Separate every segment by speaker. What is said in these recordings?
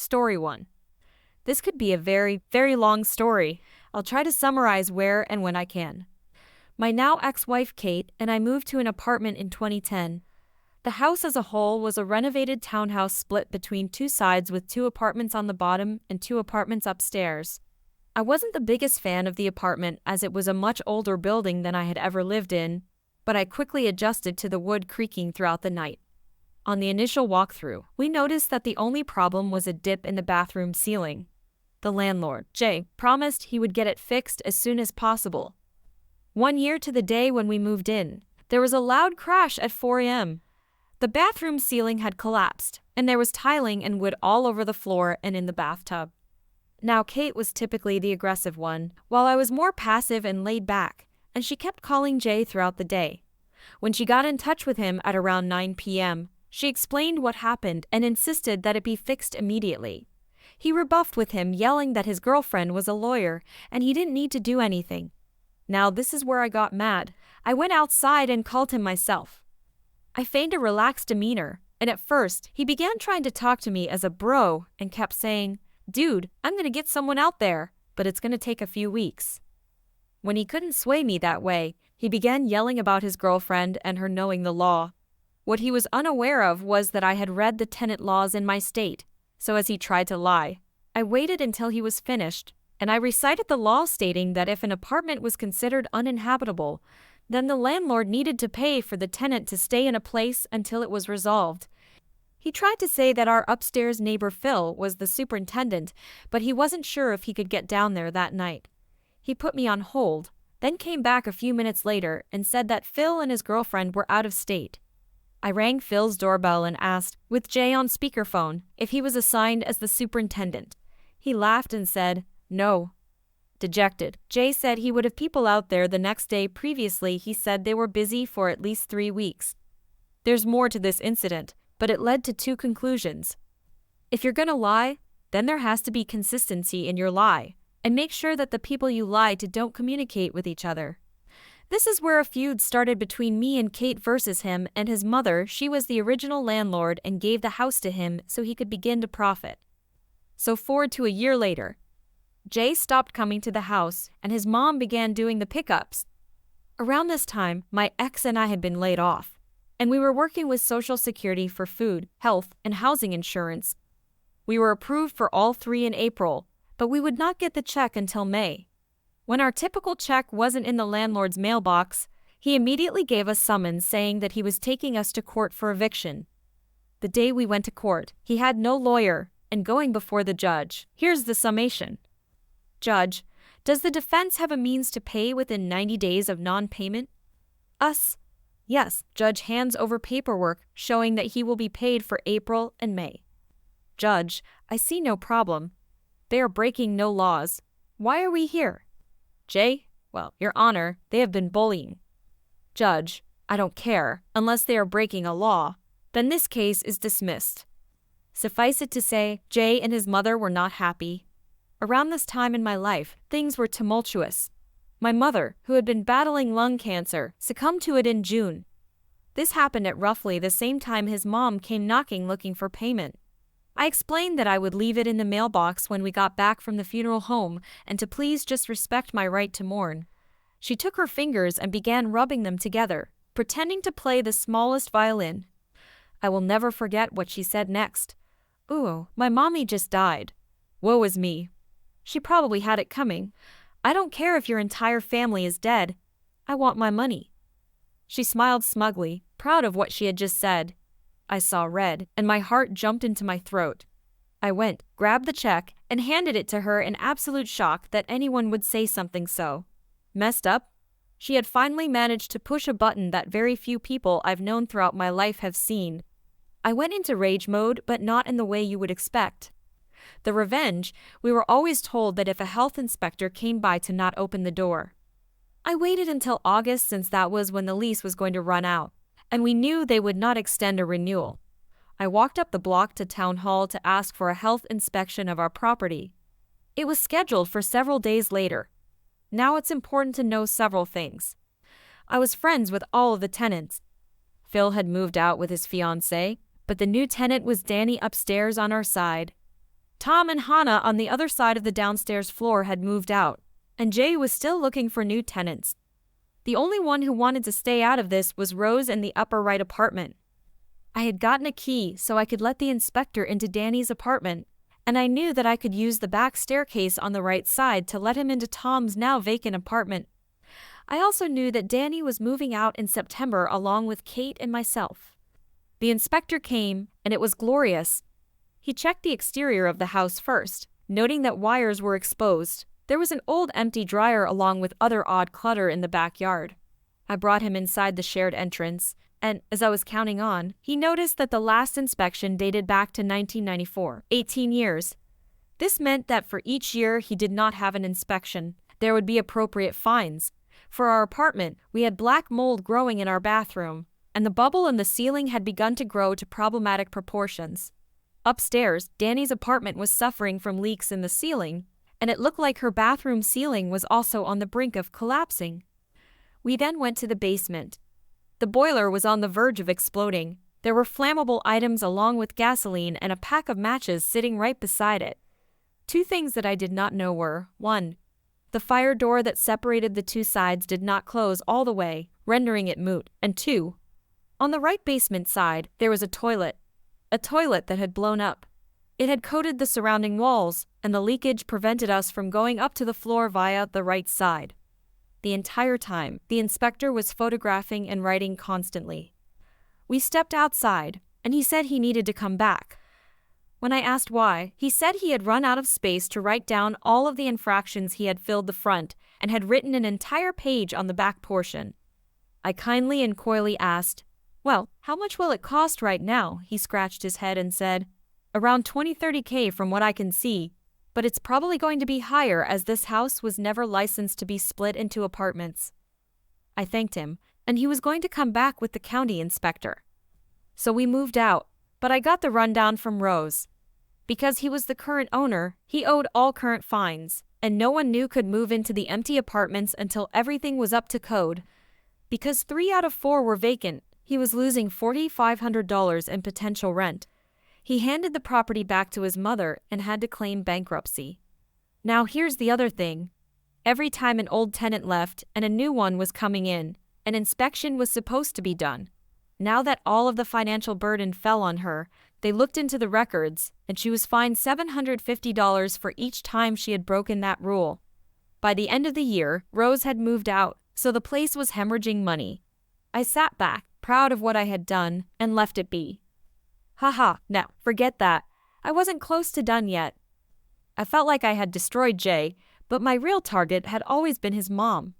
Speaker 1: Story 1. This could be a very, very long story. I'll try to summarize where and when I can. My now ex-wife Kate and I moved to an apartment in 2010. The house as a whole was a renovated townhouse split between two sides with 2 apartments on the bottom and 2 apartments upstairs. I wasn't the biggest fan of the apartment as it was a much older building than I had ever lived in, but I quickly adjusted to the wood creaking throughout the night. On the initial walkthrough, we noticed that the only problem was a dip in the bathroom ceiling. The landlord, Jay, promised he would get it fixed as soon as possible. 1 year to the day when we moved in, there was a loud crash at 4 a.m. The bathroom ceiling had collapsed, and there was tiling and wood all over the floor and in the bathtub. Now Kate was typically the aggressive one, while I was more passive and laid back, and she kept calling Jay throughout the day. When she got in touch with him at around 9 p.m., she explained what happened and insisted that it be fixed immediately. He rebuffed with him, yelling that his girlfriend was a lawyer and he didn't need to do anything. Now this is where I got mad. I went outside and called him myself. I feigned a relaxed demeanor, and at first, he began trying to talk to me as a bro and kept saying, "Dude, I'm gonna get someone out there, but it's gonna take a few weeks." When he couldn't sway me that way, he began yelling about his girlfriend and her knowing the law. What he was unaware of was that I had read the tenant laws in my state, so as he tried to lie, I waited until he was finished, and I recited the law stating that if an apartment was considered uninhabitable, then the landlord needed to pay for the tenant to stay in a place until it was resolved. He tried to say that our upstairs neighbor Phil was the superintendent, but he wasn't sure if he could get down there that night. He put me on hold, then came back a few minutes later and said that Phil and his girlfriend were out of state. I rang Phil's doorbell and asked, with Jay on speakerphone, if he was assigned as the superintendent. He laughed and said, "No." Dejected, Jay said he would have people out there the next day. Previously, he said they were busy for at least 3 weeks. There's more to this incident, but it led to 2 conclusions. If you're gonna lie, then there has to be consistency in your lie, and make sure that the people you lie to don't communicate with each other. This is where a feud started between me and Kate versus him and his mother. She was the original landlord and gave the house to him so he could begin to profit. So forward to a year later, Jay stopped coming to the house and his mom began doing the pickups. Around this time, my ex and I had been laid off, and we were working with Social Security for food, health, and housing insurance. We were approved for all 3 in April, but we would not get the check until May. When our typical check wasn't in the landlord's mailbox, he immediately gave us summons saying that he was taking us to court for eviction. The day we went to court, he had no lawyer, and going before the judge. Here's the summation. Judge, does the defense have a means to pay within 90 days of non-payment? Us. Yes. Judge hands over paperwork showing that he will be paid for April and May. Judge, I see no problem. They are breaking no laws. Why are we here? Jay, well, Your Honor, they have been bullying. Judge, I don't care, unless they are breaking a law. Then this case is dismissed. Suffice it to say, Jay and his mother were not happy. Around this time in my life, things were tumultuous. My mother, who had been battling lung cancer, succumbed to it in June. This happened at roughly the same time his mom came knocking looking for payment. I explained that I would leave it in the mailbox when we got back from the funeral home and to please just respect my right to mourn. She took her fingers and began rubbing them together, pretending to play the smallest violin. I will never forget what she said next. "Ooh, my mommy just died. Woe is me. She probably had it coming. I don't care if your entire family is dead. I want my money." She smiled smugly, proud of what she had just said. I saw red, and my heart jumped into my throat. I went, grabbed the check, and handed it to her in absolute shock that anyone would say something so messed up. She had finally managed to push a button that very few people I've known throughout my life have seen. I went into rage mode, but not in the way you would expect. The revenge, we were always told that if a health inspector came by to not open the door. I waited until August since that was when the lease was going to run out, and we knew they would not extend a renewal. I walked up the block to town hall to ask for a health inspection of our property. It was scheduled for several days later. Now it's important to know several things. I was friends with all of the tenants. Phil had moved out with his fiancée, but the new tenant was Danny upstairs on our side. Tom and Hannah on the other side of the downstairs floor had moved out, and Jay was still looking for new tenants. The only one who wanted to stay out of this was Rose in the upper right apartment. I had gotten a key so I could let the inspector into Danny's apartment, and I knew that I could use the back staircase on the right side to let him into Tom's now vacant apartment. I also knew that Danny was moving out in September along with Kate and myself. The inspector came, and it was glorious. He checked the exterior of the house first, noting that wires were exposed. There was an old empty dryer along with other odd clutter in the backyard. I brought him inside the shared entrance, and, as I was counting on, he noticed that the last inspection dated back to 1994, 18 years. This meant that for each year he did not have an inspection, there would be appropriate fines. For our apartment, we had black mold growing in our bathroom, and the bubble in the ceiling had begun to grow to problematic proportions. Upstairs, Danny's apartment was suffering from leaks in the ceiling, and it looked like her bathroom ceiling was also on the brink of collapsing. We then went to the basement. The boiler was on the verge of exploding. There were flammable items along with gasoline and a pack of matches sitting right beside it. Two things that I did not know were, 1. The fire door that separated the two sides did not close all the way, rendering it moot, and 2. On the right basement side, there was a toilet that had blown up. It had coated the surrounding walls, and the leakage prevented us from going up to the floor via the right side. The entire time, the inspector was photographing and writing constantly. We stepped outside, and he said he needed to come back. When I asked why, he said he had run out of space to write down all of the infractions. He had filled the front and had written an entire page on the back portion. I kindly and coyly asked, "Well, how much will it cost right now?" He scratched his head and said, "Around 20-30K from what I can see, but it's probably going to be higher as this house was never licensed to be split into apartments." I thanked him, and he was going to come back with the county inspector. So we moved out, but I got the rundown from Rose. Because he was the current owner, he owed all current fines, and no one new could move into the empty apartments until everything was up to code. Because 3 out of 4 were vacant, he was losing $4,500 in potential rent. He handed the property back to his mother and had to claim bankruptcy. Now here's the other thing. Every time an old tenant left and a new one was coming in, an inspection was supposed to be done. Now that all of the financial burden fell on her, they looked into the records, and she was fined $750 for each time she had broken that rule. By the end of the year, Rose had moved out, so the place was hemorrhaging money. I sat back, proud of what I had done, and left it be. Haha, no, forget that. I wasn't close to done yet. I felt like I had destroyed Jay, but my real target had always been his mom.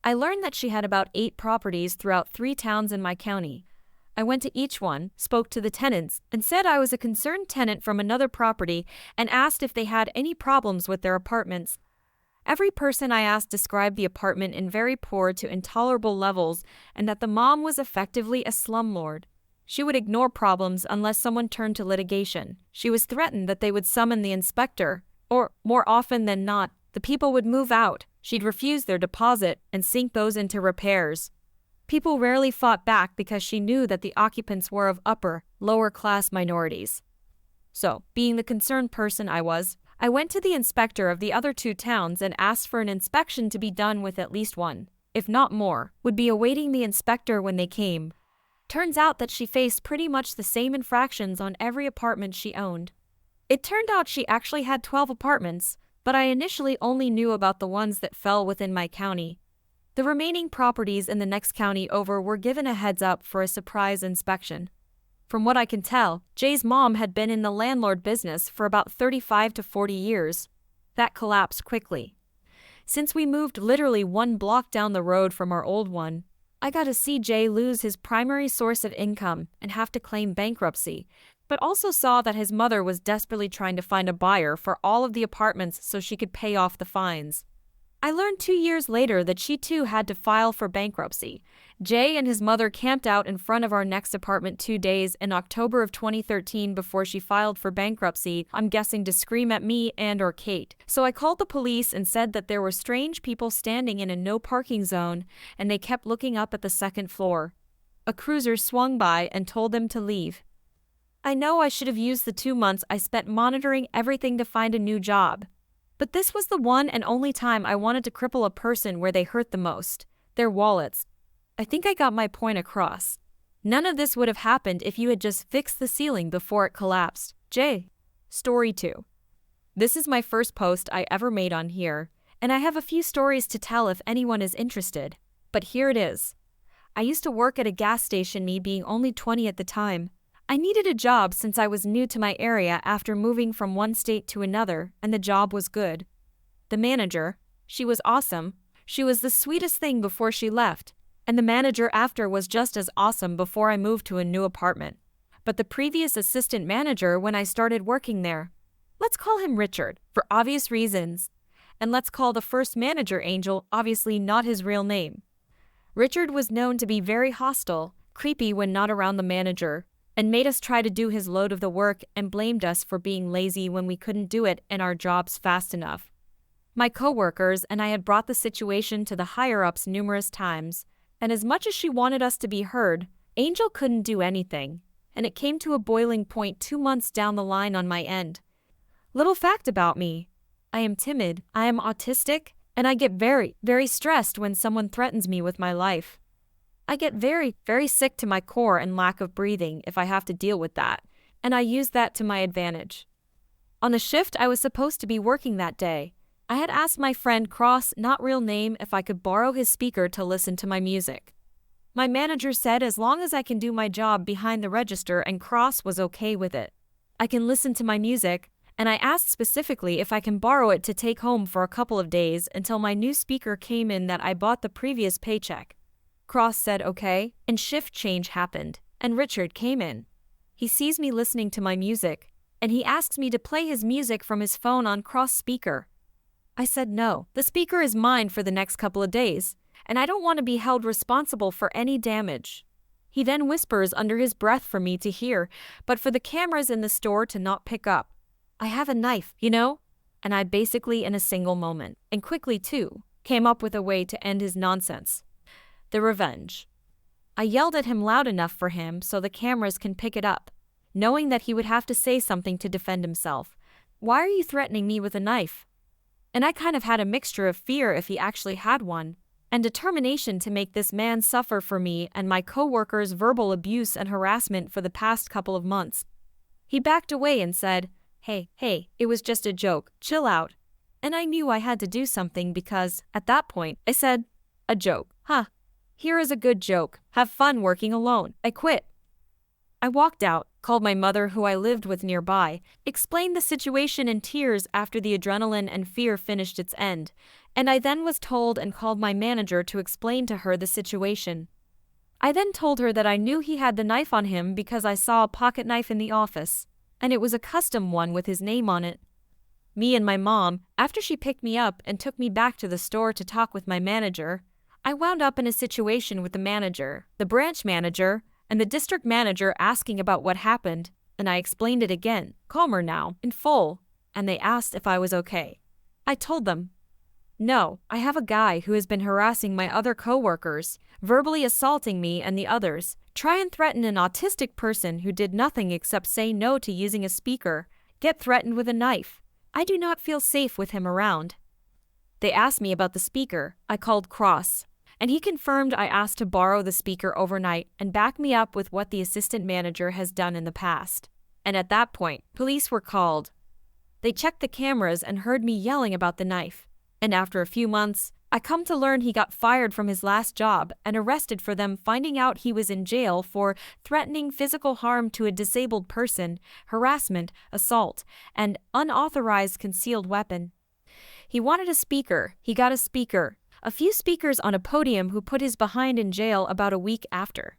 Speaker 1: I learned that she had about 8 properties throughout 3 towns in my county. I went to each one, spoke to the tenants, and said I was a concerned tenant from another property and asked if they had any problems with their apartments. Every person I asked described the apartment in very poor to intolerable levels and that the mom was effectively a slumlord. She would ignore problems unless someone turned to litigation. She was threatened that they would summon the inspector, or, more often than not, the people would move out. She'd refuse their deposit and sink those into repairs. People rarely fought back because she knew that the occupants were of upper, lower-class minorities. So, being the concerned person I was, I went to the inspector of the other 2 towns and asked for an inspection to be done with at least one, if not more, would be awaiting the inspector when they came. Turns out that she faced pretty much the same infractions on every apartment she owned. It turned out she actually had 12 apartments, but I initially only knew about the ones that fell within my county. The remaining properties in the next county over were given a heads up for a surprise inspection. From what I can tell, Jay's mom had been in the landlord business for about 35 to 40 years. That collapsed quickly. Since we moved literally 1 block down the road from our old one, I got to see Jay lose his primary source of income and have to claim bankruptcy, but also saw that his mother was desperately trying to find a buyer for all of the apartments so she could pay off the fines. I learned 2 years later that she too had to file for bankruptcy. Jay and his mother camped out in front of our next apartment 2 days in October of 2013 before she filed for bankruptcy, I'm guessing to scream at me and or Kate. So I called the police and said that there were strange people standing in a no parking zone and they kept looking up at the 2nd floor. A cruiser swung by and told them to leave. I know I should have used the 2 months I spent monitoring everything to find a new job. But this was the one and only time I wanted to cripple a person where they hurt the most, their wallets. I think I got my point across. None of this would have happened if you had just fixed the ceiling before it collapsed. J. Story 2. This is my first post I ever made on here, and I have a few stories to tell if anyone is interested. But here it is. I used to work at a gas station, me being only 20 at the time. I needed a job since I was new to my area after moving from one state to another, and the job was good. The manager, she was awesome. She was the sweetest thing before she left, and the manager after was just as awesome before I moved to a new apartment. But the previous assistant manager when I started working there, let's call him Richard, for obvious reasons. And let's call the first manager Angel, obviously not his real name. Richard was known to be very hostile, creepy when not around the manager, and made us try to do his load of the work and blamed us for being lazy when we couldn't do it in our jobs fast enough. My coworkers and I had brought the situation to the higher-ups numerous times, and as much as she wanted us to be heard, Angel couldn't do anything, and it came to a boiling point 2 months down the line on my end. Little fact about me: I am timid, I am autistic, and I get very, very stressed when someone threatens me with my life. I get very, very sick to my core and lack of breathing if I have to deal with that, and I use that to my advantage. On the shift I was supposed to be working that day, I had asked my friend Cross, not real name, if I could borrow his speaker to listen to my music. My manager said as long as I can do my job behind the register and Cross was okay with it, I can listen to my music, and I asked specifically if I can borrow it to take home for a couple of days until my new speaker came in that I bought the previous paycheck. Cross said okay, and shift change happened, and Richard came in. He sees me listening to my music, and he asks me to play his music from his phone on Cross speaker. I said no, the speaker is mine for the next couple of days, and I don't want to be held responsible for any damage. He then whispers under his breath for me to hear, but for the cameras in the store to not pick up. I have a knife, you know? And I basically in a single moment, and quickly too, came up with a way to end his nonsense. The revenge. I yelled at him loud enough for him so the cameras can pick it up, knowing that he would have to say something to defend himself. Why are you threatening me with a knife? And I kind of had a mixture of fear if he actually had one, and determination to make this man suffer for me and my coworkers' verbal abuse and harassment for the past couple of months. He backed away and said, Hey, it was just a joke, chill out. And I knew I had to do something because, at that point, I said, a joke, huh? Here is a good joke, have fun working alone, I quit. I walked out, called my mother who I lived with nearby, explained the situation in tears after the adrenaline and fear finished its end, and I then was told and called my manager to explain to her the situation. I then told her that I knew he had the knife on him because I saw a pocket knife in the office, and it was a custom one with his name on it. Me and my mom, after she picked me up and took me back to the store to talk with my manager, I wound up in a situation with the manager, the branch manager, and the district manager asking about what happened, and I explained it again, calmer now, in full, and they asked if I was okay. I told them, no, I have a guy who has been harassing my other coworkers, verbally assaulting me and the others, try and threaten an autistic person who did nothing except say no to using a speaker, get threatened with a knife. I do not feel safe with him around. They asked me about the speaker. I called Cross, and he confirmed I asked to borrow the speaker overnight and backed me up with what the assistant manager has done in the past. And at that point, police were called. They checked the cameras and heard me yelling about the knife. And after a few months, I come to learn he got fired from his last job and arrested for them finding out he was in jail for threatening physical harm to a disabled person, harassment, assault, and unauthorized concealed weapon. He wanted a speaker. He got a speaker. A few speakers on a podium who put his behind in jail about a week after.